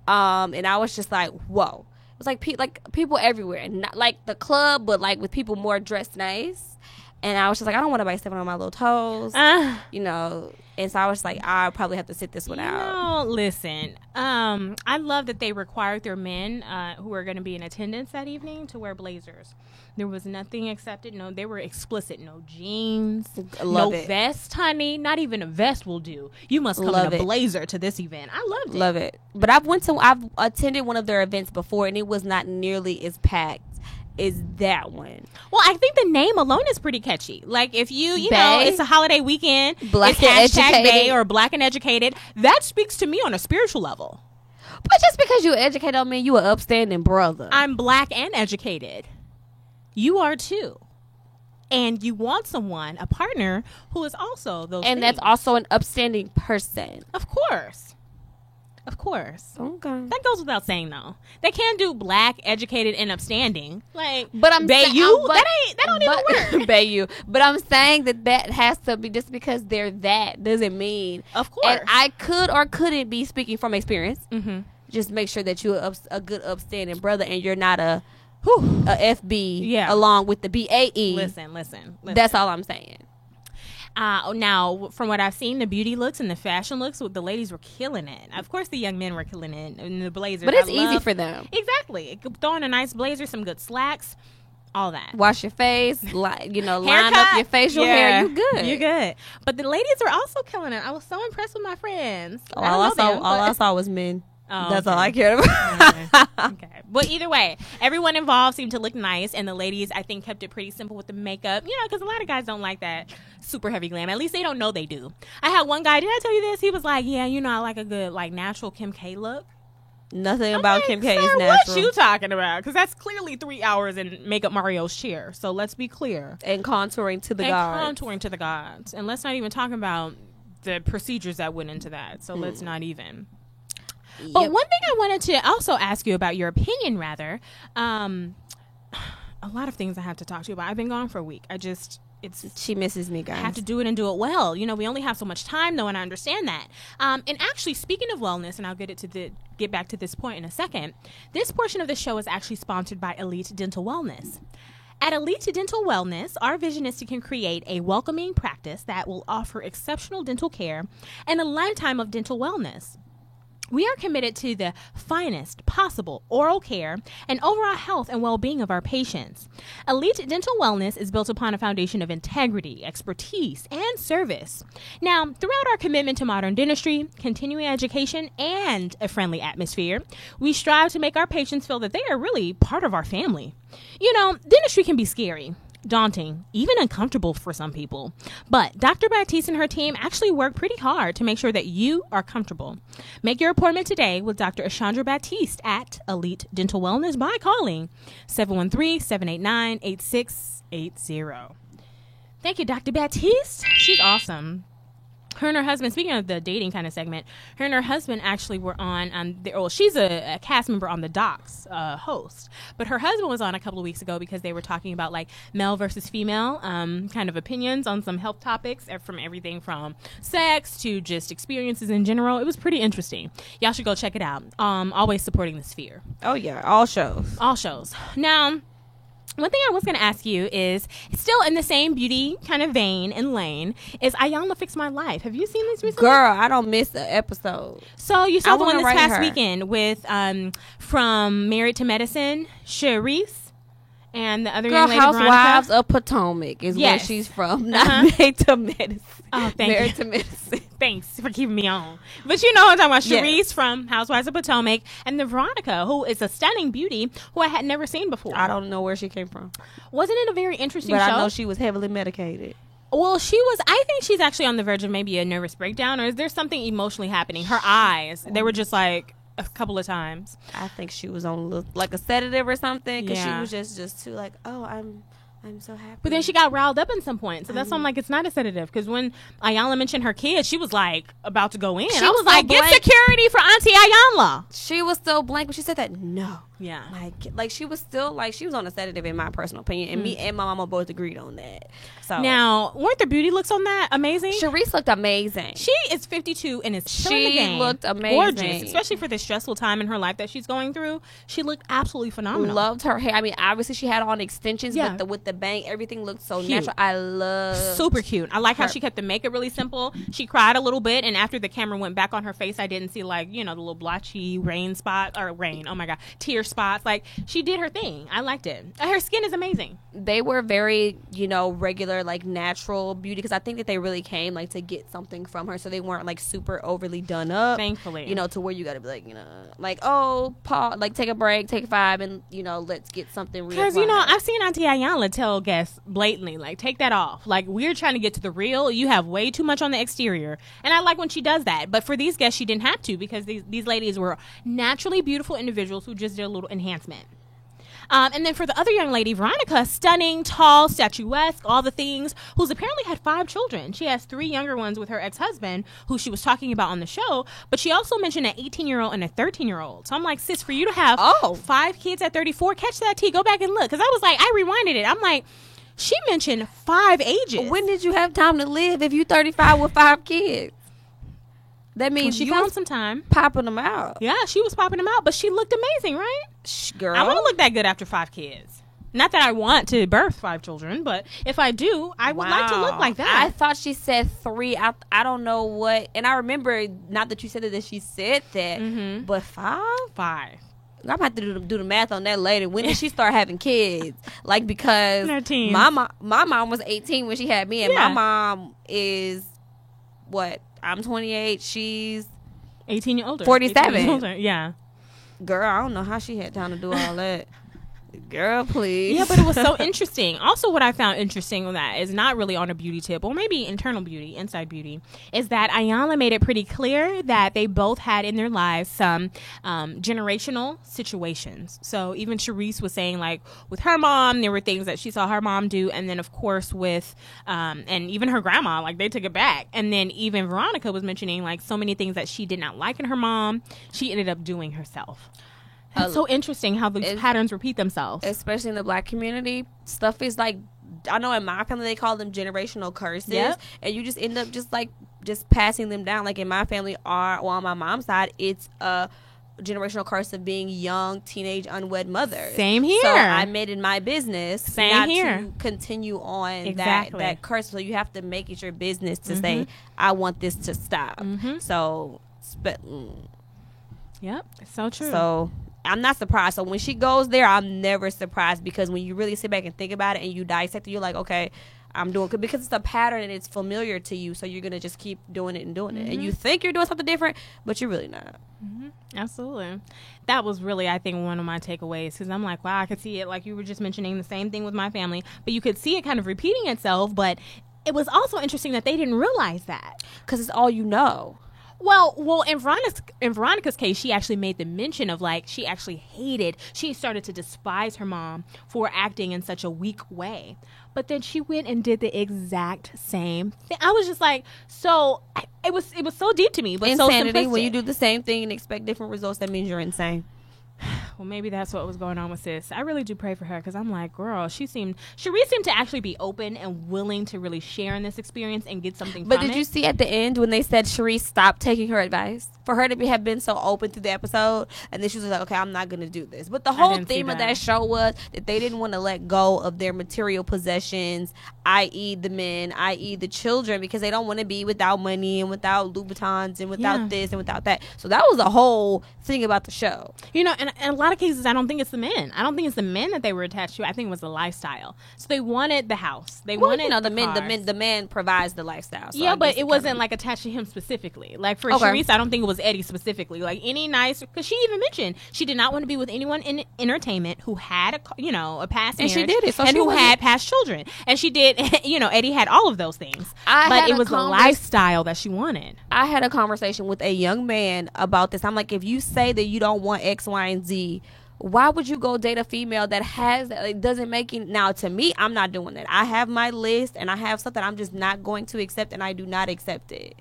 and I was just like, whoa. It was like people everywhere, not like the club, but like with people more dressed nice. And I was just like, I don't want nobody stepping on my little toes, And so I was like, I probably have to sit this one out. Listen, I love that they required their men who are going to be in attendance that evening to wear blazers. There was nothing accepted. No, they were explicit. No jeans, Love no it. vest, honey. Not even a vest will do. You must come Love in a it. blazer to this event. I loved it. Love it. But I've attended one of their events before, and it was not nearly as packed as that one. Well, I think the name alone is pretty catchy. Like if you know, Bae. it's a holiday weekend, Black it's and hashtag educated. Bae or Black and Educated. That speaks to me on a spiritual level. But just because you educated don't mean you an upstanding brother. I'm Black and educated. You are too. And you want someone, a partner, who is also those and things. that's also an upstanding person. Of course. Okay. That goes without saying, though. They can't do Black, educated, and upstanding. Like, But I'm Bae saying- you? but- That don't even work. Bae you. But I'm saying that has to be, just because they're that doesn't mean. Of course. And I could or couldn't be speaking from experience. Mm-hmm. Just make sure that you're a good upstanding brother and you're not a FB along with the BAE. Listen. That's all I'm saying. Now, from what I've seen, the beauty looks and the fashion looks, the ladies were killing it. Of course, the young men were killing it in the blazers. But it's easy for them. Exactly. Throw on a nice blazer, some good slacks, all that. Wash your face, line Haircut, up your facial hair. You good. You're good. But the ladies were also killing it. I was so impressed with my friends. All I saw was men. Oh, That's okay. all I cared about. Okay. But either way, everyone involved seemed to look nice, and the ladies, I think, kept it pretty simple with the makeup. Because a lot of guys don't like that super heavy glam. At least they don't know they do. I had one guy, did I tell you this? He was like, yeah, I like a good, natural Kim K look. Nothing about Kim K is Sir, natural. what you talking about? Because that's clearly 3 hours in Makeup Mario's chair. So let's be clear. And contouring to the And gods. contouring to the gods. And let's not even talk about the procedures that went into that. So let's not even. But one thing I wanted to also ask you about, your opinion, rather. A lot of things I have to talk to you about. I've been gone for a week. She misses me, guys. I have to do it and do it well. We only have so much time, though, and I understand that. And actually, speaking of wellness, and I'll get back to this point in a second, this portion of the show is actually sponsored by Elite Dental Wellness. At Elite Dental Wellness, our vision is to create a welcoming practice that will offer exceptional dental care and a lifetime of dental wellness. We are committed to the finest possible oral care and overall health and well-being of our patients. Elite Dental Wellness is built upon a foundation of integrity, expertise, and service. Now, throughout our commitment to modern dentistry, continuing education, and a friendly atmosphere, we strive to make our patients feel that they are really part of our family. Dentistry can be scary, daunting, even uncomfortable for some people. But Dr. Baptiste and her team actually work pretty hard to make sure that you are comfortable. Make your appointment today with Dr. Ashandra Baptiste at Elite Dental Wellness by calling 713-789-8680. Thank you, Dr. Baptiste. She's awesome. Her and her husband, speaking of the dating kind of segment, her and her husband actually were on, she's a cast member on The Docs host, but her husband was on a couple of weeks ago because they were talking about male versus female kind of opinions on some health topics, from everything from sex to just experiences in general. It was pretty interesting. Y'all should go check it out. Always supporting the Sphere. Oh, yeah. All shows. All shows. Now, One thing I was going to ask you is, still in the same beauty kind of vein and lane, is Iyanla Fix My Life. Have you seen this recently? Girl, I don't miss the episode. So you saw I the one wanna this write past her. weekend with from Married to Medicine, Charisse, and the other Girl, young lady, Housewives Veronica. of Potomac is where Yes. she's from. Not Married to Medicine. Oh, thank Married you. to Medicine. Thanks for keeping me on. But you know what I'm talking about. Charisse Yes. from Housewives of Potomac, and the Veronica, who is a stunning beauty who I had never seen before. I don't know where she came from. Wasn't it a very interesting But show? I know she was heavily medicated. Well, she was. I think she's actually on the verge of maybe a nervous breakdown, or is there something emotionally happening? Her eyes, they were just like a couple of times. I think she was on like a sedative or something because Yeah. she was just too like, oh, I'm so happy. But then she got riled up at some point, so that's why I'm like, it's not a sedative. Because when Iyanla mentioned her kids, she was like about to go in. She I was was like, so get blank. security for Auntie Iyanla. She was so blank when she said that. No. Yeah. Like she was still like she was on a sedative in my personal opinion, and me and my mama both agreed on that. So Now, weren't the beauty looks on that amazing? Charisse looked amazing. She is 52 and is killing the She game. looked amazing. Gorgeous, especially for the stressful time in her life that she's going through. She looked absolutely phenomenal. Loved her hair. I mean, obviously she had on extensions, Yeah. but with the bang, everything looked so Cute. natural. I love Super cute. I like how her. she kept the makeup really simple. She cried a little bit, and after the camera went back on her face, I didn't see like, you know, the little blotchy oh my god, tear spots. Like, she did her thing. I liked it. Her skin is amazing. They were very, regular, like natural beauty because I think that they really came like to get something from her, so they weren't like super overly done up. Thankfully. To where you got to be like, oh, Paul, like take a break, take 5, and let's get something real. Because, I've seen Auntie Iyanla tell guests blatantly, like, take that off. Like, we're trying to get to the real. You have way too much on the exterior. And I like when she does that. But for these guests, she didn't have to because these ladies were naturally beautiful individuals who just did a little enhancement. And then for the other young lady, Veronica, stunning, tall, statuesque, all the things, who's apparently had 5 children. She has 3 younger ones with her ex-husband, who she was talking about on the show. But she also mentioned an 18-year-old and a 13-year-old. So I'm like, sis, for you to have 5 kids at 34, catch that tea, go back and look. Because I was like, I rewinded it. I'm like, she mentioned 5 ages. When did you have time to live if you 35 with 5 kids? That means she you found was some time. popping them out. Yeah, she was popping them out, but she looked amazing, right? Girl. I want to look that good after 5 kids. Not that I want to birth 5 children, but if I do, I would like to look like that. I thought she said 3. I don't know what. And I remember, not that you said that she said that, but 5? 5. I'm gonna have to do the math on that later. When did she start having kids? Like, because In her teens. my mom was 18 when she had me, and Yeah. my mom is what? I'm 28. She's 18 years older. 47. 18 years older. Yeah. girl. I don't know how she had time to do all that. Girl, please. Yeah, but it was so interesting. Also, what I found interesting on that is not really on a beauty tip, or maybe internal beauty, inside beauty, is that Iyanla made it pretty clear that they both had in their lives some generational situations. So even Charisse was saying, like, with her mom, there were things that she saw her mom do. And then, of course, with, and even her grandma, like, they took it back. And then even Veronica was mentioning, like, so many things that she did not like in her mom, she ended up doing herself. It's so interesting how these patterns repeat themselves. Especially in the black community. Stuff is like, I know in my family they call them generational curses. Yep. And you just end up just passing them down. Like in my family, on my mom's side, it's a generational curse of being young, teenage, unwed mothers. Same here. So I made it my business Same not here. to continue on Exactly. that curse. So you have to make it your business to say, I want this to stop. So, Yep, it's so true. so I'm not surprised. So when she goes there, I'm never surprised, because when you really sit back and think about it and you dissect it, you're like, okay, I'm doing good, because it's a pattern and it's familiar to you. So you're going to just keep doing it and doing it. And you think you're doing something different, but you're really not. Absolutely. That was really, I think, one of my takeaways, because I'm like, wow, I could see it. Like you were just mentioning, the same thing with my family, but you could see it kind of repeating itself. But it was also interesting that they didn't realize that. Because it's all you know. Well, in Veronica's case, she actually made the mention of, like, she started to despise her mom for acting in such a weak way. But then she went and did the exact same thing. I was just like, so it was so deep to me, but Insanity. so simplistic. When you do the same thing and expect different results, that means you're insane. Well, maybe that's what was going on with sis. I really do pray for her because I'm like, girl, Cherie seemed to actually be open and willing to really share in this experience and get something But from did it. you see at the end when they said Cherie stopped taking her advice? For her to have been so open through the episode, and then she was like, okay, I'm not going to do this. But the whole didn't see theme of that. that show was that they didn't want to let go of their material possessions, i.e. the men, i.e. the children, because they don't want to be without money and without Louboutins and without Yeah. this and without that. So that was the whole thing about the show. You know, and in a lot of cases, I don't think it's the men. I don't think it's the men that they were attached to. I think it was the lifestyle. So they wanted the house. They Well, wanted you know, the cars. man provides the lifestyle. So I Yeah, but guess it kinda- wasn't like attached to him specifically. Like for Okay. Charisse, I don't think it was Eddie specifically. Like any nice, because she even mentioned she did not want to be with anyone in entertainment who had a past And she marriage did it, so and she who wasn't- had past children. And she did. Eddie had all of those things. I But had it a was the lifestyle that she wanted. I had a conversation with a young man about this. I'm like, if you say that you don't want X, Y, and Z, why would you go date a female that has that? It doesn't make it. Now, to me, I'm not doing that. I have my list, and I have something I'm just not going to accept, and I do not accept it.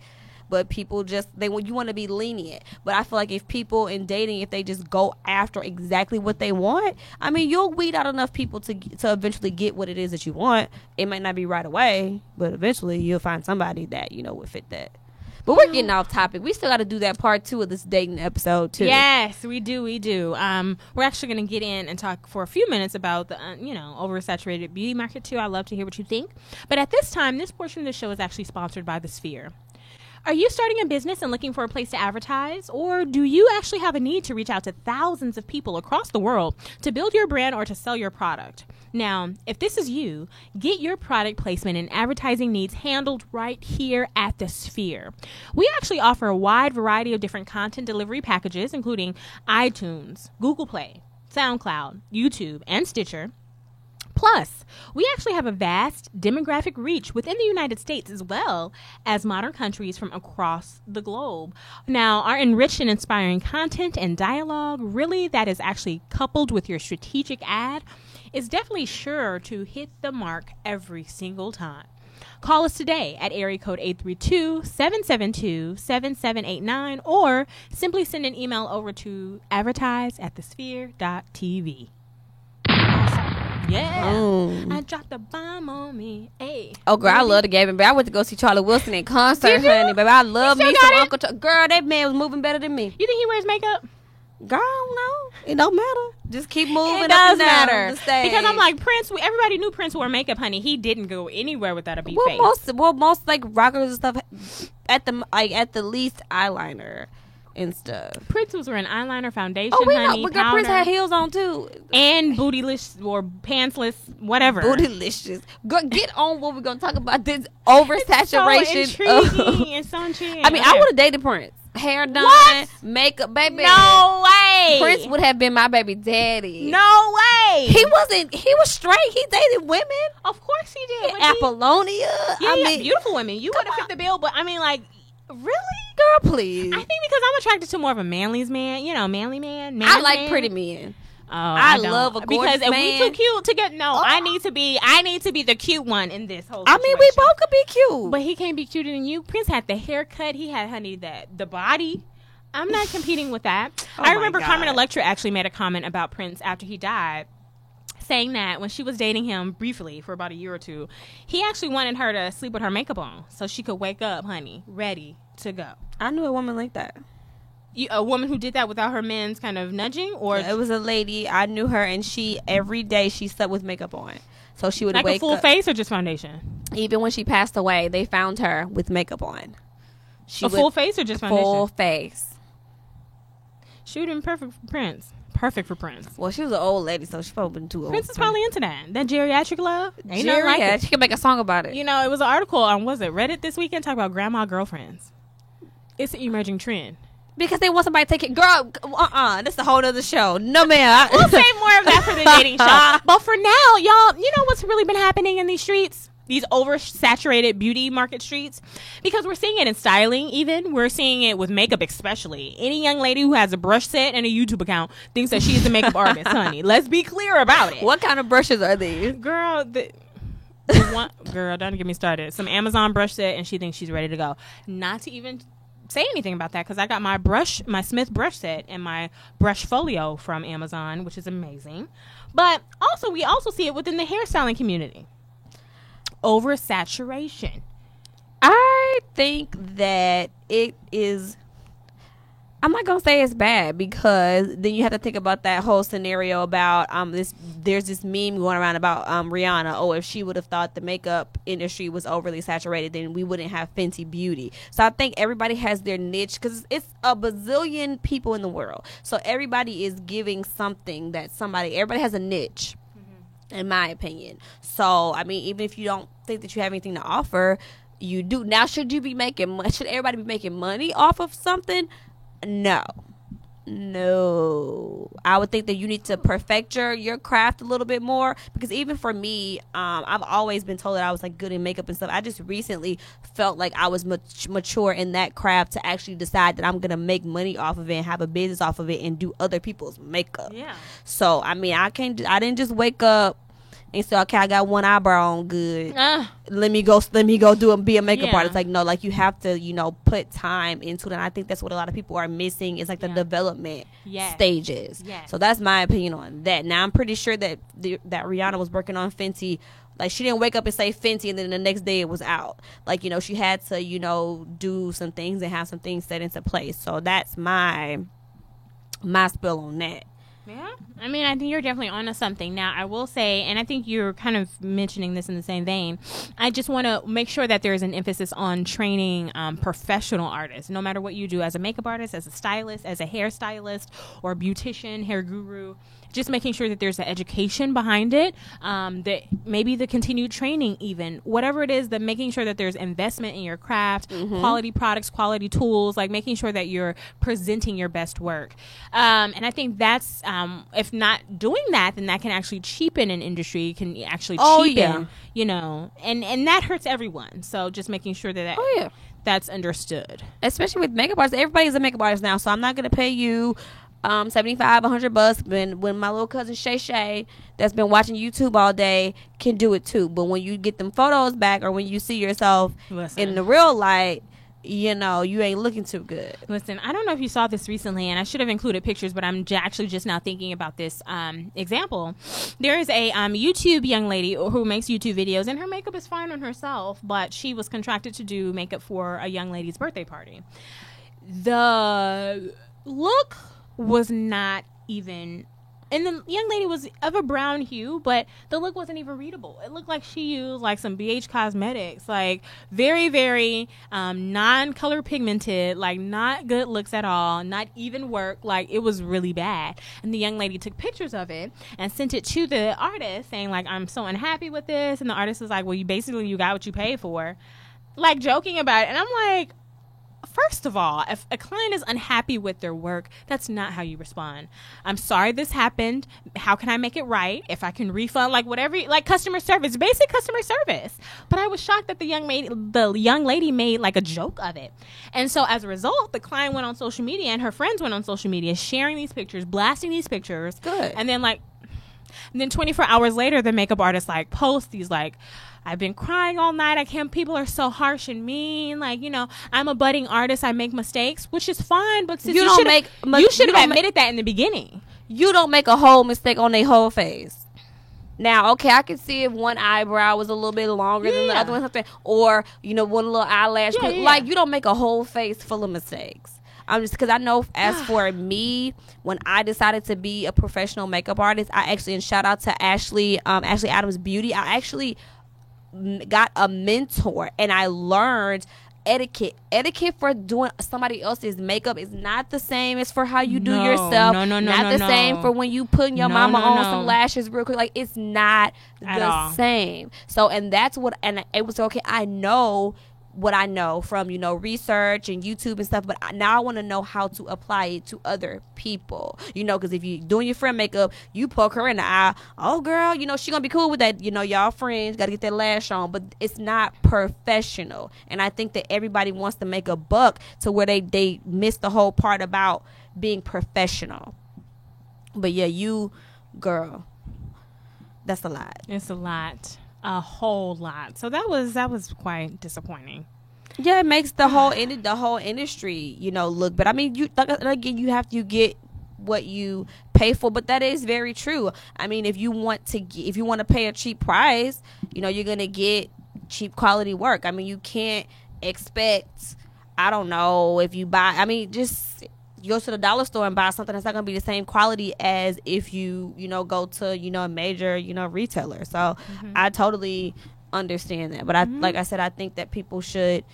But people just you want to be lenient. But I feel like if people in dating, if they just go after exactly what they want, I mean, you'll weed out enough people to eventually get what it is that you want. It might not be right away, but eventually you'll find somebody that would fit that. But we're getting off topic. We still got to do that part 2 of this dating episode too. Yes, we do. We're actually going to get in and talk for a few minutes about the oversaturated beauty market too. I'd love to hear what you think. But at this time, this portion of the show is actually sponsored by The Sphere. Are you starting a business and looking for a place to advertise? Or do you actually have a need to reach out to thousands of people across the world to build your brand or to sell your product? Now, if this is you, get your product placement and advertising needs handled right here at The Sphere. We actually offer a wide variety of different content delivery packages, including iTunes, Google Play, SoundCloud, YouTube, and Stitcher. Plus, we actually have a vast demographic reach within the United States as well as modern countries from across the globe. Now, our enriched and inspiring content and dialogue, really that is actually coupled with your strategic ad, is definitely sure to hit the mark every single time. Call us today at area code 832-772-7789 or simply send an email over to advertise@thesphere.tv. Yeah. I dropped a bomb on me. Hey. Oh, girl, I love the Gavin. But I went to go see Charlie Wilson in concert, Did you? honey. Baby, I love You me still some got it? Uncle Charlie. Girl, that man was moving better than me. You think he wears makeup? Girl, I don't know. It don't matter. Just keep moving It up does and down matter the stage. because I'm like Prince. Everybody knew Prince wore makeup, honey. He didn't go anywhere without a beat face. most like rockers and stuff at the least eyeliner and stuff. Prince was wearing eyeliner, foundation, Oh, we honey, know. But girl, powder, Prince had heels on too. and bootyless or pantsless, whatever. Bootylicious. Girl, get on what we're gonna talk about. This So oversaturation. intriguing. It's so intriguing. I mean, I Okay. would have dated Prince. Hair done, What? makeup, baby. No way. Prince would have been my baby daddy. No way. He wasn't. He was straight. He dated women. Of course he did. But Apollonia. yeah, I yeah, mean, beautiful women. You would have fit the bill, but I mean, like, really? girl, please. I think because I'm attracted to more of a manly's man. Manly man. I man's like man. pretty men. Oh, I don't. love a because gorgeous if man. we too cute to get I need to be the cute one in this whole I mean, we situation. both could be cute. But he can't be cuter than you. Prince had the haircut. He had, honey, the body. I'm not competing with that. Oh I my remember Carmen God. Electra actually made a comment about Prince after he died, saying that when she was dating him briefly for about a year or two, he actually wanted her to sleep with her makeup on so she could wake up, honey, ready to go. I knew a woman like that. A woman who did that without her men's kind of nudging, or It was a lady. I knew her, and she every day she slept with makeup on. So she would like wake a full up. face or just foundation? Even when she passed away, they found her with makeup on. She A would- full face or just foundation? full face. She would have been perfect for Prince. Perfect for Prince. Well, she was an old lady, so she probably been too old. Prince is probably into that. That geriatric love. Ain't nothing like yeah, it. she could make a song about it. You know, it was an article on, was it Reddit this weekend, talking about grandma girlfriends. It's an emerging trend. Because they want somebody to take it. Girl, this is a whole other show. No, man. We'll save more of that for the dating show. But for now, y'all, you know what's really been happening in these streets? These oversaturated beauty market streets? Because we're seeing it in styling even. We're seeing it with makeup especially. Any young lady who has a brush set and a YouTube account thinks that she's a makeup artist, honey. Let's be clear about it. What kind of brushes are these? Girl, the one girl, don't get me started. Some Amazon brush set and she thinks she's ready to go. Not to even say anything about that because I got my Smith brush set and my brush folio from Amazon, which is amazing. But also, we also see it within the hairstyling community. Oversaturation. I think that it is. I'm not gonna say it's bad because then you have to think about that whole scenario about there's this meme going around about Rihanna. Oh, if she would have thought the makeup industry was overly saturated, then we wouldn't have Fenty Beauty. So I think everybody has their niche because it's a bazillion people in the world. So everybody is giving something that everybody has a niche, in my opinion. So I mean, even if you don't think that you have anything to offer, you do. Now, should everybody be making money off of something? No. I would think that you need to perfect your craft a little bit more because even for me, I've always been told that I was like good in makeup and stuff. I just recently felt like I was mature in that craft to actually decide that I'm gonna make money off of it and have a business off of it and do other people's makeup. Yeah. So I mean, I didn't just wake up and say, okay, I got one eyebrow on good. Let me go be a makeup artist. Like, no, like you have to, put time into it. And I think that's what a lot of people are missing is like the development stages. Yes. So that's my opinion on that. Now, I'm pretty sure that that Rihanna was working on Fenty. Like, she didn't wake up and say Fenty and then the next day it was out. Like, she had to, do some things and have some things set into place. So that's my spill on that. Yeah, I mean, I think you're definitely onto something. Now, I will say, and I think you're kind of mentioning this in the same vein, I just want to make sure that there's an emphasis on training professional artists, no matter what you do as a makeup artist, as a stylist, as a hairstylist, or beautician, hair guru. Just making sure that there's an education behind it, that maybe the continued training even, whatever it is, that making sure that there's investment in your craft, quality products, quality tools, like making sure that you're presenting your best work. And I think that's, if not doing that, then that can actually cheapen an industry, can actually cheapen, and that hurts everyone. So just making sure that that's understood. Especially with makeup artists. Everybody's a makeup artist now, so I'm not going to pay you $75, $100 when my little cousin Shay that's been watching YouTube all day can do it too. But when you get them photos back or when you see yourself in the real light, you ain't looking too good. Listen, I don't know if you saw this recently, and I should have included pictures, but I'm actually just now thinking about this example. There is a YouTube young lady who makes YouTube videos, and her makeup is fine on herself, but she was contracted to do makeup for a young lady's birthday party. The look was not even, and the young lady was of a brown hue, but the look wasn't even readable. It looked like she used like some BH Cosmetics, like very, very non-color pigmented, like not good looks at all, not even work, like it was really bad. And the young lady took pictures of it and sent it to the artist saying like, I'm so unhappy with this. And the artist was like, well, you got what you paid for, like joking about it. And I'm like, first of all, if a client is unhappy with their work, that's not how you respond. I'm sorry this happened. How can I make it right? If I can refund, like whatever, like customer service, basic customer service. But I was shocked that the young lady made like a joke of it. And so as a result, the client went on social media and her friends went on social media sharing these pictures, blasting these pictures. Good. And then 24 hours later, the makeup artist like posts these like, I've been crying all night. People are so harsh and mean. Like, I'm a budding artist. I make mistakes, which is fine. But since you should have admitted that in the beginning. You don't make a whole mistake on their whole face. Now, okay, I can see if one eyebrow was a little bit longer than the other one, something, or one little eyelash. Like, you don't make a whole face full of mistakes. I'm just, because I know as for me, when I decided to be a professional makeup artist, and shout out to Ashley Adams Beauty, I actually got a mentor and I learned etiquette for doing somebody else's makeup is not the same as for how you do yourself. Not the same for when you putting your mama on some lashes real quick. Like, it's not the same. So, and that's what, and it was okay. I know what I know from research and YouTube and stuff, but now I want to know how to apply it to other people, because if you doing your friend makeup, you poke her in the eye, oh girl, she gonna be cool with that, y'all friends gotta get that lash on, but it's not professional. And I think that everybody wants to make a buck to where they miss the whole part about being professional. But yeah, you girl, that's a lot. It's a lot. A whole lot. So that was quite disappointing. Yeah, it makes the whole industry, you know, look. But I mean, you again, you get what you pay for. But that is very true. I mean, if you want to pay a cheap price, you know, you're gonna get cheap quality work. I mean, you can't expect. I don't know if you buy. I mean, just go to the dollar store and buy something that's not gonna be the same quality as if you know, go to, you know, a major, you know, retailer. So I totally understand that. But like I said, I think that people should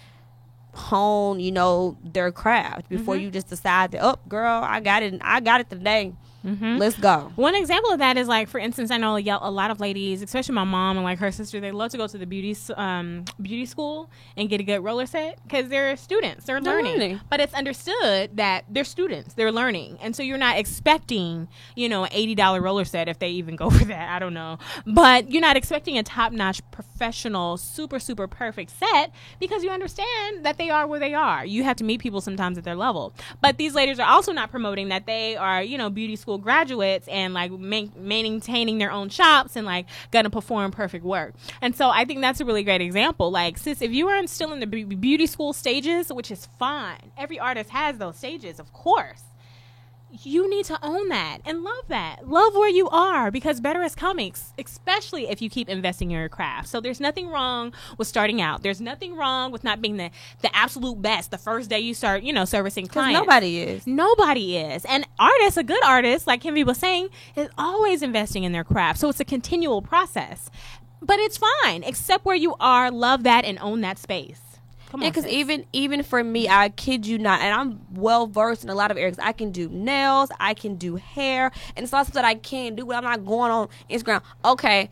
hone, you know, their craft before you just decide that, oh, girl, I got it today. Let's go. One example of that is, like, for instance, I know a lot of ladies, especially my mom and like her sister, they love to go to the beauty school and get a good roller set because they're students. They're learning. But it's understood that they're students. They're learning. And so you're not expecting, you know, an $80 roller set if they even go for that. I don't know. But you're not expecting a top-notch professional, super, super perfect set because you understand that they are where they are. You have to meet people sometimes at their level. But these ladies are also not promoting that they are, you know, beauty school graduates and like maintaining their own shops and like gonna perform perfect work. And so I think that's a really great example. Like, sis, if you are still in the beauty school stages, which is fine, every artist has those stages, of course, you need to own that and love that. Love where you are, because better is coming, especially if you keep investing in your craft. So there's nothing wrong with starting out. There's nothing wrong with not being the absolute best the first day you start, you know, servicing clients. Nobody is. Nobody is. And artists, a good artist, like Kenvi was saying, is always investing in their craft. So it's a continual process. But it's fine. Accept where you are, love that, and own that space. Yeah, because even for me, I kid you not, and I'm well versed in a lot of areas. I can do nails, I can do hair, and it's lots that I can do, but I'm not going on Instagram. Okay,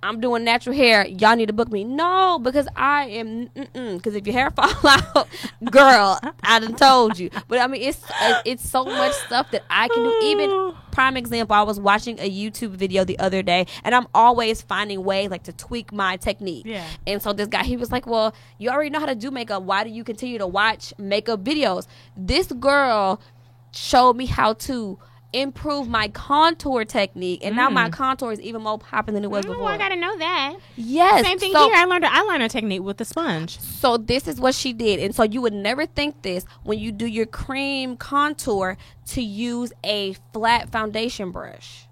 I'm doing natural hair. Y'all need to book me. No, because I am. Because if your hair fall out, girl, I done told you. But I mean, it's so much stuff that I can do. Even prime example, I was watching a YouTube video the other day, and I'm always finding ways like to tweak my technique. Yeah. And so this guy, he was like, "Well, you already know how to do makeup. Why do you continue to watch makeup videos?" This girl showed me how to improve my contour technique, and now my contour is even more popping than it was before. I gotta know that. Yes. Same thing here. I learned an eyeliner technique with the sponge. So this is what she did. And so you would never think this when you do your cream contour to use a flat foundation brush.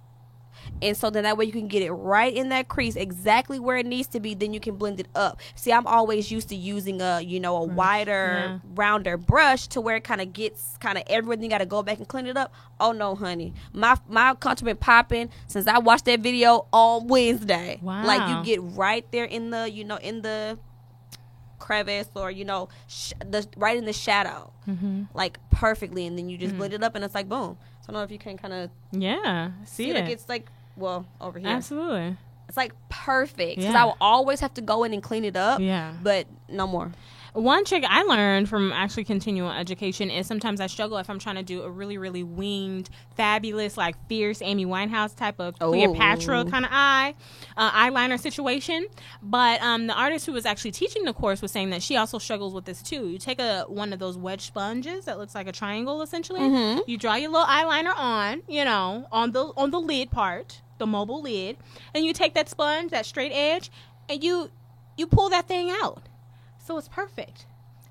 And so then that way you can get it right in that crease, exactly where it needs to be. Then you can blend it up. See, I'm always used to using a wider, rounder brush to where it kind of gets kind of everywhere. You got to go back and clean it up. Oh no, honey, my contour been popping since I watched that video on Wednesday. Wow. Like, you get right there in the in the crevice, or right in the shadow, like perfectly, and then you just blend it up, and it's like boom. So I don't know if you can kind of see it. Like it's like. Well, over here. Absolutely. It's like perfect. Because Yeah. I will always have to go in and clean it up. Yeah. But no more. One trick I learned from actually continuing education is sometimes I struggle if I'm trying to do a really, really winged, fabulous, like fierce Amy Winehouse type of Cleopatra kind of eyeliner situation. But the artist who was actually teaching the course was saying that she also struggles with this too. You take one of those wedge sponges that looks like a triangle essentially. You draw your little eyeliner on, on the lid part, the mobile lid, and you take that sponge, that straight edge, and you pull that thing out. So it's perfect.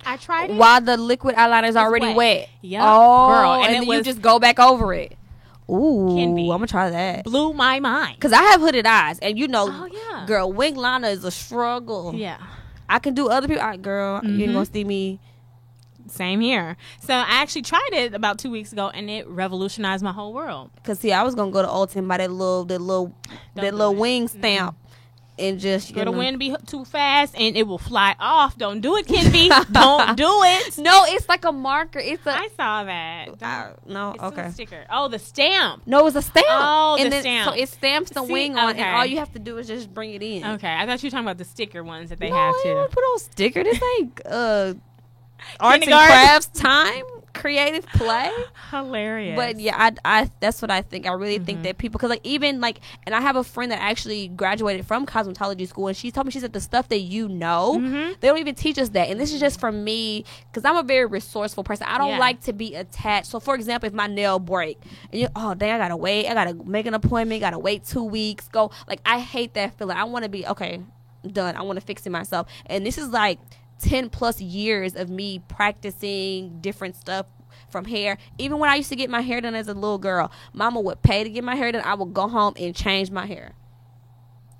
I tried it. While the liquid eyeliner is already wet. Yeah. Oh, girl. and then you just go back over it. Ooh, I'm going to try that. Blew my mind. Because I have hooded eyes. And yeah. Girl, wing liner is a struggle. Yeah. I can do other people. Girl, you ain't going to see me. Same here. So I actually tried it about 2 weeks ago, and it revolutionized my whole world. Because, see, I was going to go to Ulta and buy that little wing stamp. And just the wind be too fast and it will fly off. Don't do it, Kenvi. Don't do it. No, it's like a marker. I saw that. It's okay. A sticker. Oh, the stamp. No, it's a stamp. Oh, the stamp. So it stamps the wing on, and all you have to do is just bring it in. Okay, I thought you were talking about the sticker ones that they have too. No, put on sticker. This ain't arts and crafts time. Creative play. Hilarious. But yeah, I that's what I think. I really think that people, because and I have a friend that actually graduated from cosmetology school, and she told me, she said the stuff that they don't even teach us that. And this is just for me, because I'm a very resourceful person. I don't like to be attached. So for example, if my nail break and I gotta wait, I gotta make an appointment, gotta wait 2 weeks, go, like, I hate that feeling. I want to be done. I want to fix it myself. And this is like 10 plus years of me practicing different stuff from hair. Even when I used to get my hair done as a little girl, mama would pay to get my hair done. I would go home and change my hair.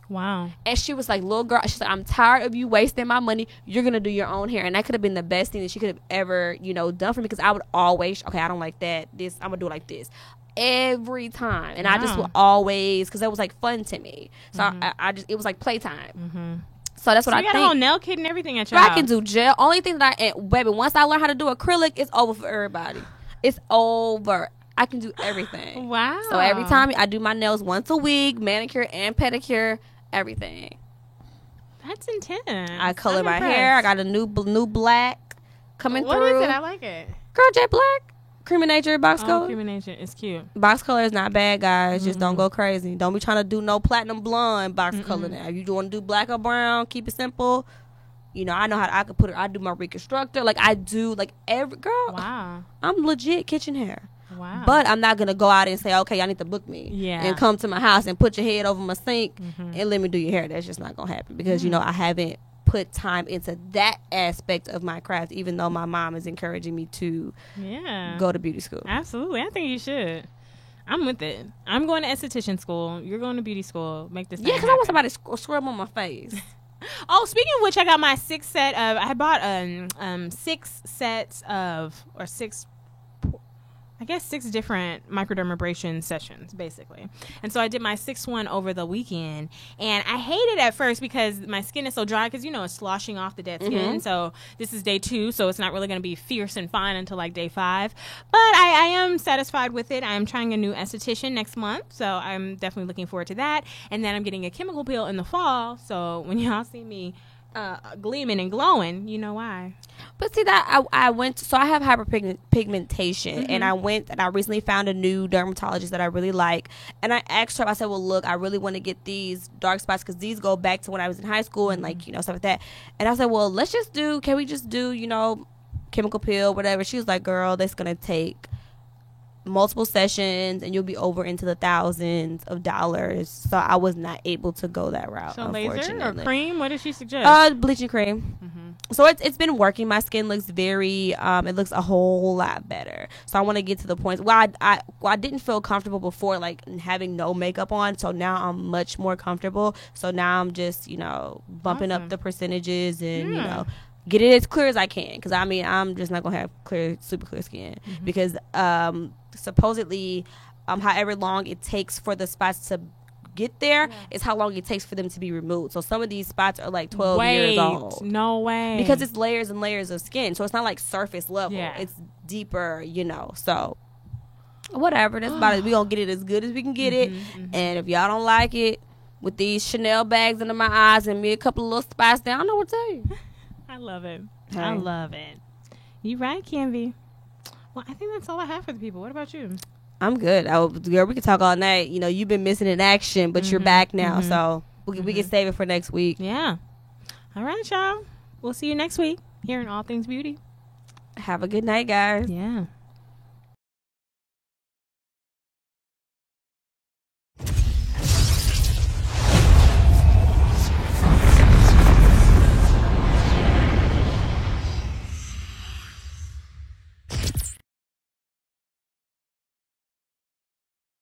Wow. And she was like, little girl, she's like, I'm tired of you wasting my money. You're going to do your own hair. And that could have been the best thing that she could have ever, done for me, because I would always, okay, I don't like that. This, I'm going to do it like this. Every time. And I just would always, because that was like fun to me. So I just, it was like playtime. Mm-hmm. So that's what I you got think. a whole nail kit and everything at your I house. can do gel. Only thing that baby, once I learn how to do acrylic, it's over for everybody. It's over. I can do everything. Wow. So every time I do my nails once a week, manicure and pedicure, everything. That's intense. I color I'm my impressed. hair. I got a new black coming What through. is it? I like it. Girl, jet black. Cream and Nature box color. Cremation. It's cute. Box color is not bad, guys. Just don't go crazy. Don't be trying to do no platinum blonde box color now. If you want to do black or brown, keep it simple. I know how I could put it. I do my reconstructor. Like I do, like every girl. Wow. I'm legit kitchen hair. Wow. But I'm not gonna go out and say, okay, y'all need to book me. Yeah. And come to my house and put your head over my sink and let me do your hair. That's just not gonna happen because I haven't put time into that aspect of my craft, even though my mom is encouraging me to go to beauty school. Absolutely. I think you should. I'm with it. I'm going to esthetician school. You're going to beauty school. Make this Yeah, because I want somebody to scrub on my face. Oh, speaking of which, I got my 6 set of. I bought 6 sets of, or 6. I guess 6 different microdermabrasion sessions, basically. And so I did my 6th one over the weekend. And I hated it at first because my skin is so dry because, it's sloshing off the dead skin. So this is day 2, so it's not really going to be fierce and fine until like day 5. But I am satisfied with it. I'm trying a new esthetician next month, so I'm definitely looking forward to that. And then I'm getting a chemical peel in the fall, so when y'all see me gleaming and glowing, you know why. But see that I went, so I have hyperpigmentation, and I went and I recently found a new dermatologist that I really like, and I asked her, I said, well, look, I really want to get these dark spots because these go back to when I was in high school and like stuff like that. And I said, well, can we just do chemical peel, whatever. She was like, girl, that's gonna take multiple sessions and you'll be over into the thousands of dollars. So I was not able to go that route. So unfortunately. laser or cream? What did she suggest? Bleaching cream. So it's been working. My skin looks very it looks a whole lot better. So I want to get to the point. I didn't feel comfortable before, like having no makeup on. So now I'm much more comfortable. So now I'm just bumping up the percentages and get it as clear as I can, because I'm just not gonna have super clear skin because supposedly however long it takes for the spots to get there is how long it takes for them to be removed. So some of these spots are like 12 years old. No way. Because it's layers and layers of skin, so it's not like surface level. It's deeper, so whatever, that's about it. We gonna get it as good as we can get it. And if y'all don't like it, with these Chanel bags under my eyes and me a couple of little spots there, I don't know what to tell you. I love it. Hey. I love it. You right, Canvy. Well, I think that's all I have for the people. What about you? I'm good. Girl, we can talk all night. You've been missing in action, but you're back now, so we can save it for next week. Yeah. All right, y'all. We'll see you next week here in All Things Beauty. Have a good night, guys. Yeah.